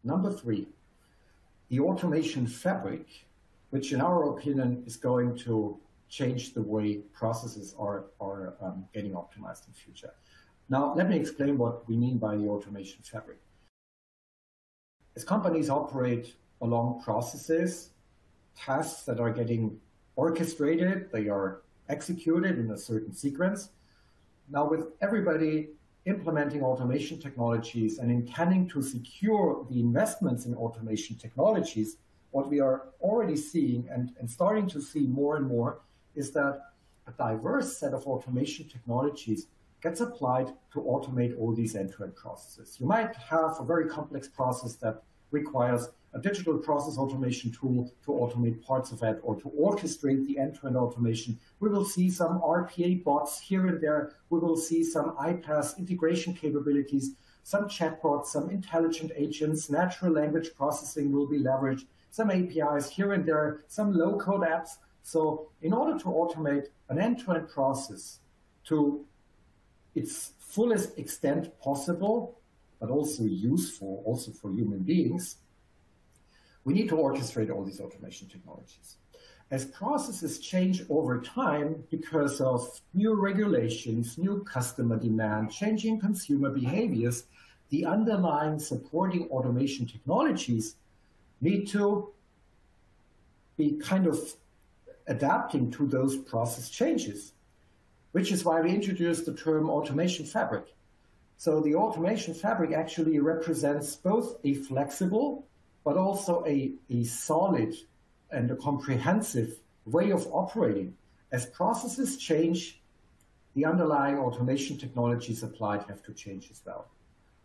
Number three, the automation fabric, which in our opinion is going to change the way processes are getting optimized in the future. Now, let me explain what we mean by the automation fabric. As companies operate along processes, tasks that are getting orchestrated, they are executed in a certain sequence. Now, with everybody implementing automation technologies and intending to secure the investments in automation technologies, what we are already seeing and starting to see more and more is that a diverse set of automation technologies gets applied to automate all these end-to-end processes. You might have a very complex process that requires a digital process automation tool to automate parts of it or to orchestrate the end-to-end automation. We will see some RPA bots here and there. We will see some iPaaS integration capabilities, some chatbots, some intelligent agents, natural language processing will be leveraged, some APIs here and there, some low-code apps. So in order to automate an end-to-end process to its fullest extent possible, but also useful also for human beings, we need to orchestrate all these automation technologies. As processes change over time because of new regulations, new customer demand, changing consumer behaviors, the underlying supporting automation technologies need to be kind of adapting to those process changes, which is why we introduced the term automation fabric. So the automation fabric actually represents both a flexible, but also a solid and a comprehensive way of operating. As processes change, the underlying automation technologies applied have to change as well.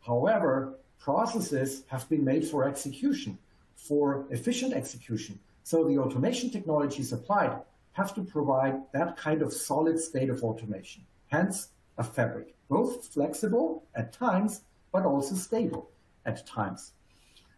However, processes have been made for execution, for efficient execution. So the automation technologies applied have to provide that kind of solid state of automation, hence a fabric, both flexible at times, but also stable at times.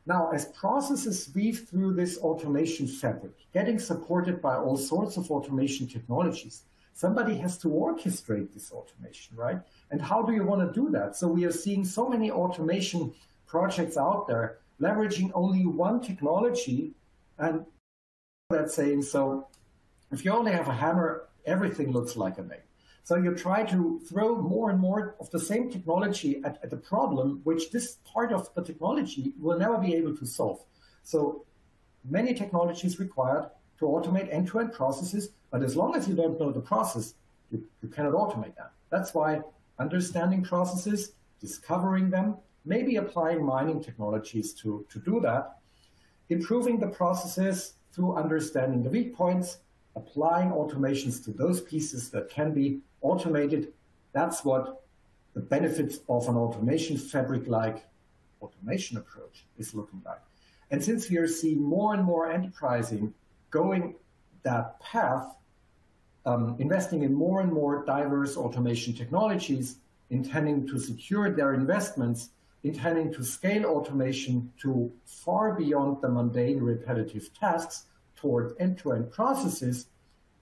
Now, as processes weave through this automation fabric, getting supported by all sorts of automation technologies, somebody has to orchestrate this automation, right? And how do you want to do that? So we are seeing so many automation projects out there leveraging only one technology, and that's saying, so if you only have a hammer, everything looks like a nail. So you try to throw more and more of the same technology at the problem, which this part of the technology will never be able to solve. So many technologies required to automate end-to-end processes, but as long as you don't know the process, you cannot automate that. That's why understanding processes, discovering them, maybe applying mining technologies to do that, improving the processes through understanding the weak points, applying automations to those pieces that can be automated. That's what the benefits of an automation fabric-like automation approach is looking like. And since we are seeing more and more enterprising going that path, investing in more and more diverse automation technologies, intending to secure their investments, intending to scale automation to far beyond the mundane repetitive tasks toward end-to-end processes,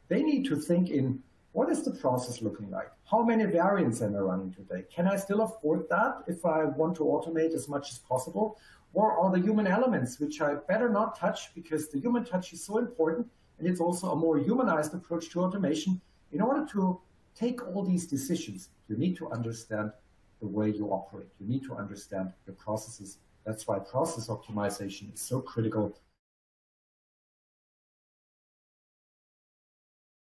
they need to think in, what is the process looking like? How many variants am I running today? Can I still afford that if I want to automate as much as possible? Or are the human elements, which I better not touch because the human touch is so important, and it's also a more humanized approach to automation. In order to take all these decisions, you need to understand the way you operate. You need to understand your processes. That's why process optimization is so critical